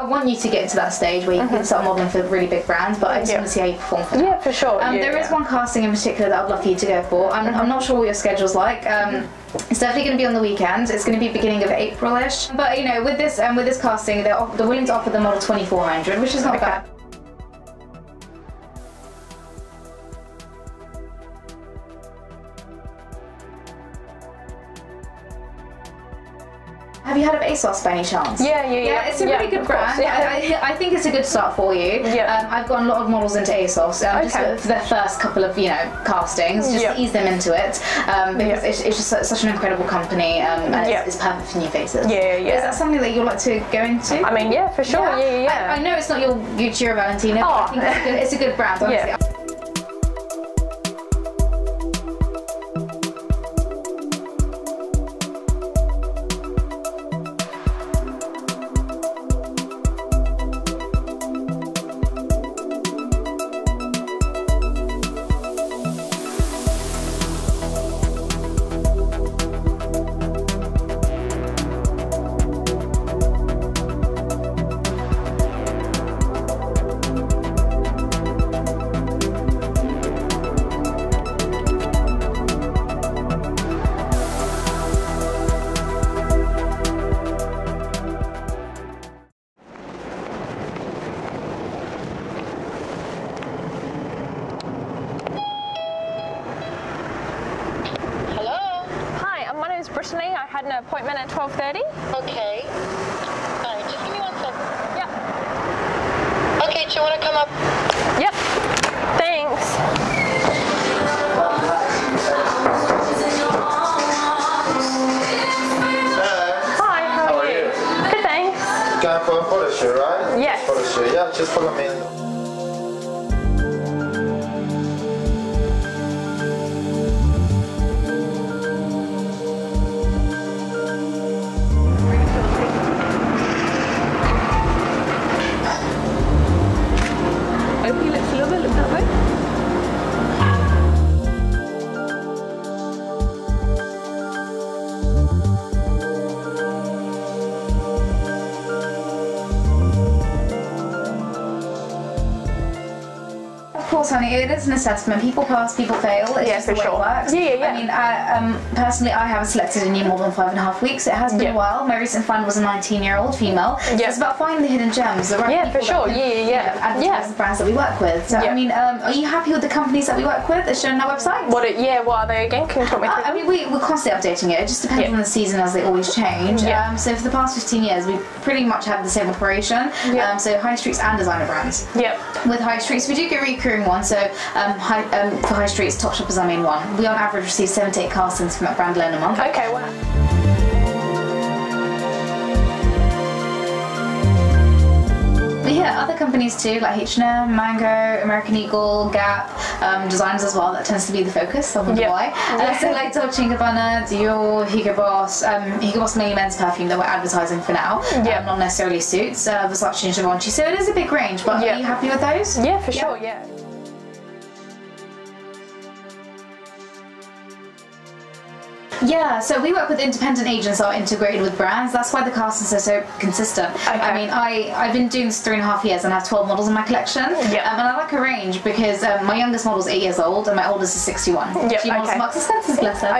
I want you to get to that stage where you can start modelling for really big brands, but I just want to see how you perform for that. Yeah, for sure. There is one casting in particular that I'd love for you to go for. I'm not sure what your schedule's like. It's definitely going to be on the weekends. It's going to be beginning of April-ish. But you know, with this casting, they're willing to offer the model $2,400, which is not bad. Have you heard of ASOS by any chance? Yeah, it's a really good brand. I think it's a good start for you. I've got a lot of models into ASOS just for their first couple of castings, just to ease them into it, because it's just such an incredible company, and it's perfect for new faces. Is that something that you'd like to go into? I mean, yeah, for sure. I know it's not your Gucci or Valentino, but I think it's a good brand, honestly. I had an appointment at 12:30. Okay. Alright, just give me 1 second. Yeah. Okay, do you want to come up? Yep. Thanks. Hi, how are you? Good, thanks. Going for a photo shoot, right? Yes. Photo shoot, yeah, just follow me in. Open your lips a little bit, look that way. Of course, honey, it is an assessment. People pass, people fail. It's just the way it works. I mean, personally, I haven't selected a new model in 5.5 weeks. It has been a while. My recent find was a 19-year-old female. So it's about finding the hidden gems, the right people that can, advertise the brands that we work with. So, I mean, are you happy with the companies that we work with as shown on our website? What are they again? Can you talk me through? I mean, we're constantly updating it. It just depends on the season, as they always change. So for the past 15 years, we've pretty much had the same operation. So high streets and designer brands. With high streets, we do get recurring ones. So for high streets, Topshop is our main one. We on average receive 7 to 8 castings from that brand alone a month. Okay, wow. Yeah, other companies too, like H&M, Mango, American Eagle, Gap, designers as well. That tends to be the focus. I wonder why. So like Dolce and Gabbana, Dior, Hugo Boss. Hugo Boss mainly men's perfume that we're advertising for now. Not necessarily suits. Versace and Givenchy. So it is a big range. But are you happy with those? Yeah, for sure. Yeah. Yeah, so we work with independent agents that are integrated with brands. That's why the castings are so consistent. I mean, I've been doing this 3.5 years and I have 12 models in my collection. And I like a range because my youngest model is 8 years old and my oldest is 61. She models Marks and Spencer's, bless her.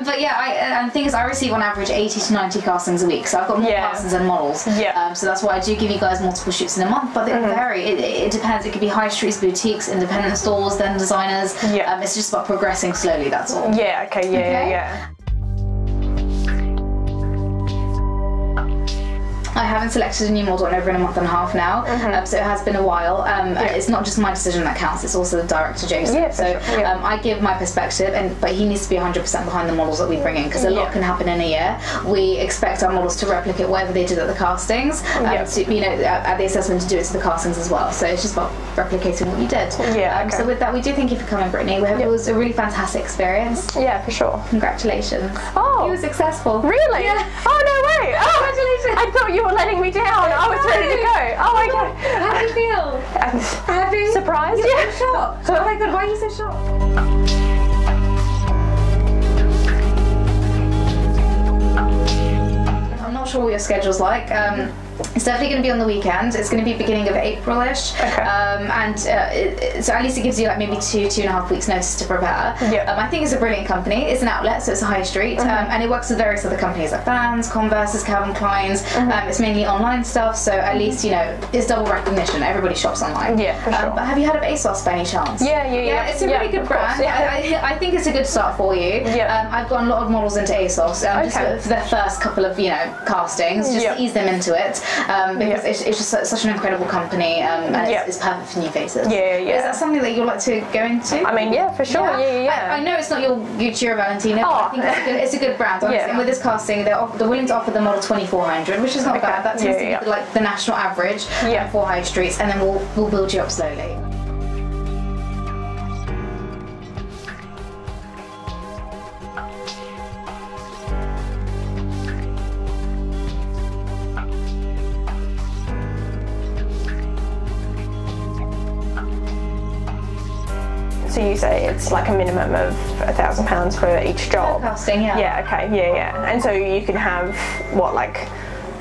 But yeah, and the thing is, I receive on average 80 to 90 castings a week. So I've got more castings than models. So that's why I do give you guys multiple shoots in a month. But they vary. It depends. It could be high streets, boutiques, independent stores, then designers. It's just about progressing slowly. That's all. Yeah. I haven't selected a new model in over a month and a half now, so it has been a while. It's not just my decision that counts, it's also the director, Jason. I give my perspective, but he needs to be 100% behind the models that we bring in, because a lot can happen in a year. We expect our models to replicate whatever they did at the castings, at the assessment to do it to the castings as well. So it's just about replicating what you did. So with that, we do thank you for coming, Brittany. It was a really fantastic experience. Yeah, for sure. Congratulations. Oh, you were successful. Really? Yeah. Oh, no way. Oh, congratulations. I thought you were letting me down. I was ready to go. Oh my god. How do you feel? Happy? Surprised? You're so shocked. Oh my god, why are you so shocked? I'm not sure what your schedule's like. It's definitely going to be on the weekend. It's going to be beginning of April-ish. Okay. So at least it gives you like maybe 2.5 weeks notice to prepare. I think it's a brilliant company. It's an outlet, so it's a high street, and it works with various other companies like Vans, Converse, Calvin Klein's. It's mainly online stuff, so at least, you know, it's double recognition. Everybody shops online. Yeah, for sure. But have you heard of ASOS by any chance? Yeah. It's a really good brand. I think it's a good start for you. I've got a lot of models into ASOS just for their first couple of, you know, castings, just to ease them into it. Because it's just such an incredible company, and it's perfect for new faces. Is that something that you'd like to go into? I mean, yeah, for sure. I know it's not your Gucci or Valentino, but I think it's a good brand. Honestly. And with this casting, they're willing to offer the model 2,400, which is not bad. That tends to be like the national average for high streets, and then we'll build you up slowly. So you say it's like a minimum of £1,000 for each job? Casting, Yeah, okay, yeah. And so you can have, what, like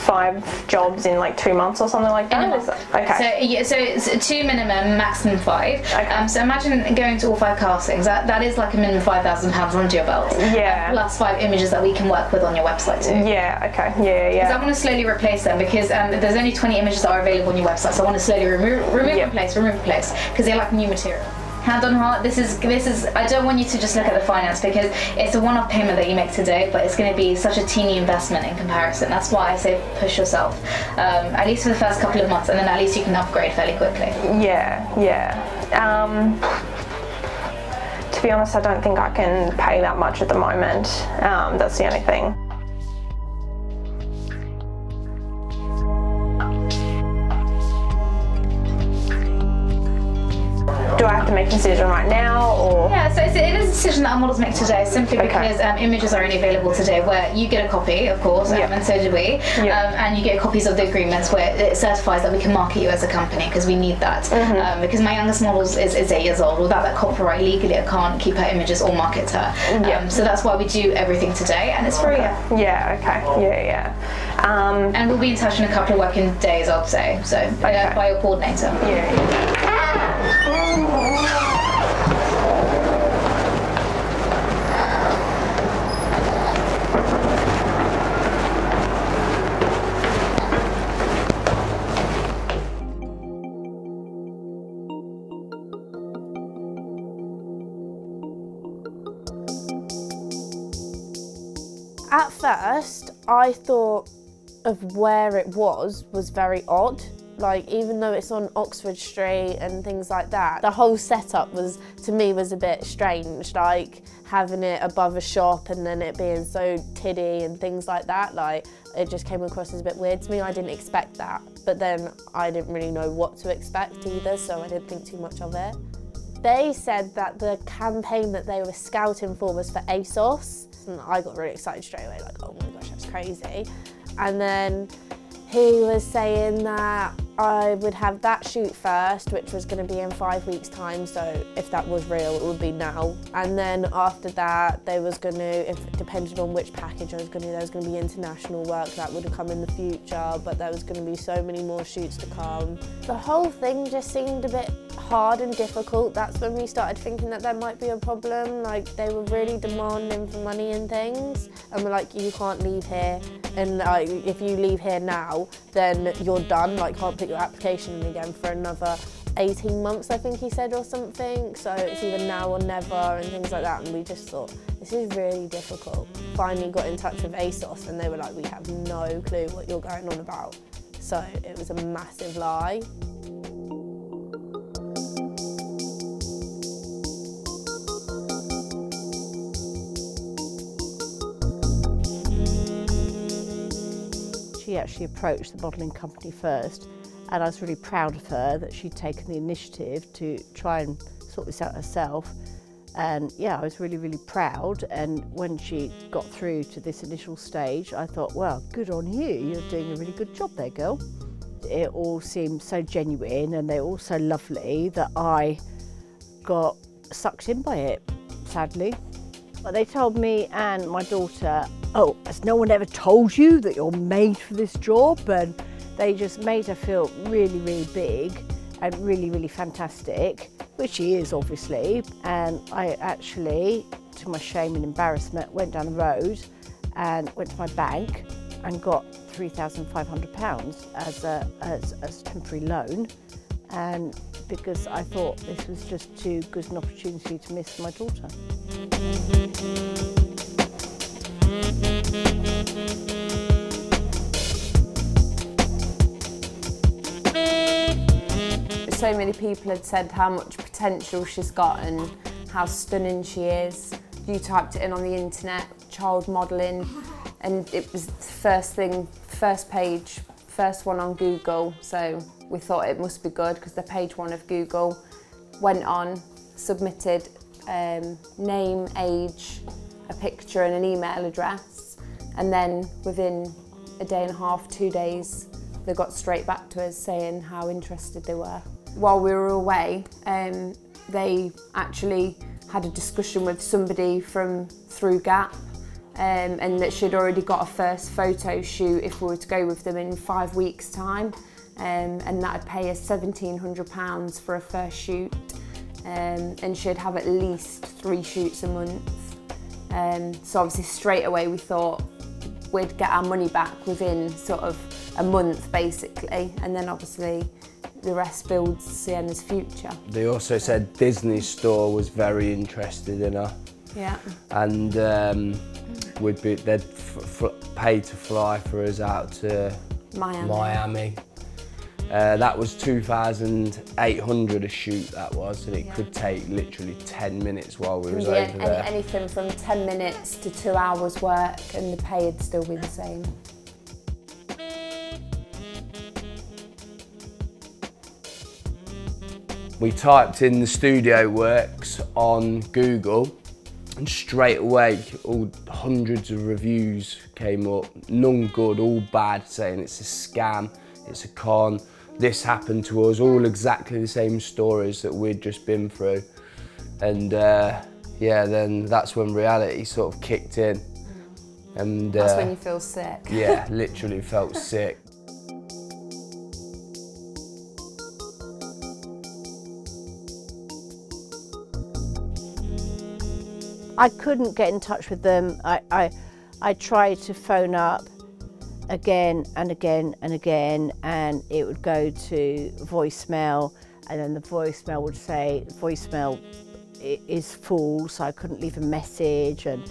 5 jobs in like 2 months or something like that? Okay. So it's 2 minimum, maximum 5. Okay. So imagine going to all 5 castings. That is like a minimum £5,000 under your belt. Yeah. Plus 5 images that we can work with on your website too. Yeah, okay, yeah. Because I want to slowly replace them, because there's only 20 images that are available on your website, so I want to slowly remove and replace, because they like new material. Hand on heart, this is. I don't want you to just look at the finance, because it's a one-off payment that you make today, but it's going to be such a teeny investment in comparison. That's why I say push yourself, at least for the first couple of months, and then at least you can upgrade fairly quickly. Yeah. To be honest, I don't think I can pay that much at the moment. That's the only thing. Do I have to make a decision right now, or? Yeah, so it is a decision that our models make today, simply because images are only available today, where you get a copy, of course, and so do we, and you get copies of the agreements where it certifies that we can market you as a company, because we need that. Because my youngest model is 8 years old. Without that copyright, legally I can't keep her images or market her. So that's why we do everything today, and it's free. Yeah, okay, and we'll be in touch in a couple of working days, I'd say, so by your coordinator. At first, I thought of where it was very odd. Like, even though it's on Oxford Street and things like that, the whole setup to me was a bit strange. Like, having it above a shop and then it being so tiddy and things like that, like, it just came across as a bit weird to me. I didn't expect that, but then I didn't really know what to expect either, so I didn't think too much of it. They said that the campaign that they were scouting for was for ASOS, and I got really excited straight away, like, oh my gosh, that's crazy. And then he was saying that I would have that shoot first, which was going to be in 5 weeks' time, so if that was real, it would be now. And then after that, they was going to, depending on which package I was going to do, there was going to be international work that would have come in the future, but there was going to be so many more shoots to come. The whole thing just seemed a bit hard and difficult. That's when we started thinking that there might be a problem. Like, they were really demanding for money and things, and we're like, you can't leave here, and if you leave here now, then you're done. Like, can't put your application in again for another 18 months, I think he said, or something. So it's either now or never and things like that. And we just thought, this is really difficult. Finally got in touch with ASOS and they were like, we have no clue what you're going on about. So it was a massive lie. She actually approached the modelling company first, and I was really proud of her that she'd taken the initiative to try and sort this out herself. And yeah, I was really, really proud. And when she got through to this initial stage, I thought, well, good on you. You're doing a really good job there, girl. It all seemed so genuine and they're all so lovely that I got sucked in by it, sadly. But they told me and my daughter, oh, has no one ever told you that you're made for this job? And They just made her feel really, really big and really, really fantastic, which she is obviously. And I actually, to my shame and embarrassment, went down the road and went to my bank and got £3,500 as a temporary loan. And because I thought this was just too good an opportunity to miss my daughter. So many people had said how much potential she's got and how stunning she is. You typed it in on the internet, child modelling, and it was the first thing, first page, first one on Google, so we thought it must be good because the page one of Google. Went on, submitted name, age, a picture and an email address, and then within a day and a half, 2 days, they got straight back to us saying how interested they were. While we were away, they actually had a discussion with somebody through Gap, and that she'd already got a first photo shoot if we were to go with them in 5 weeks' time, and that'd pay us £1,700 for a first shoot, and she'd have at least 3 shoots a month. So obviously straight away we thought we'd get our money back within sort of a month basically, and then obviously the rest builds Sienna's future. They also said Disney Store was very interested in her. Yeah. And they'd pay to fly for us out to Miami. That was 2,800 a shoot that was, and it could take literally 10 minutes while we was over there. Anything from 10 minutes to 2 hours work, and the pay would still be the same. We typed in the studio works on Google, and straight away all hundreds of reviews came up, none good, all bad, saying it's a scam, it's a con, this happened to us, all exactly the same stories that we'd just been through. And yeah, then that's when reality sort of kicked in. And that's when you feel sick. Yeah, literally felt sick. I couldn't get in touch with them. I tried to phone up again and again and again, and it would go to voicemail, and then the voicemail would say voicemail is full, so I couldn't leave a message, and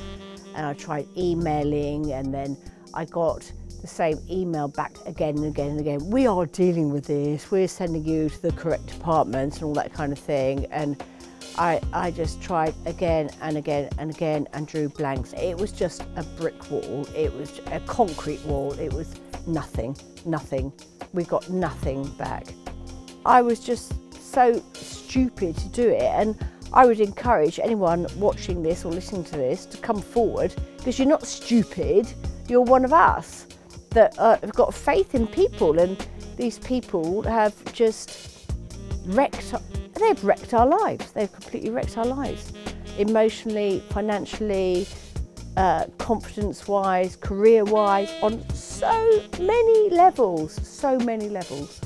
I tried emailing, and then I got the same email back again and again and again. We are dealing with this, we're sending you to the correct department and all that kind of thing. And I just tried again and again and again and drew blanks. It was just a brick wall. It was a concrete wall. It was nothing, nothing. We got nothing back. I was just so stupid to do it, and I would encourage anyone watching this or listening to this to come forward, because you're not stupid, you're one of us that have got faith in people, and these people have just they've wrecked our lives. They've completely wrecked our lives. Emotionally, financially, confidence-wise, career-wise, on so many levels, so many levels.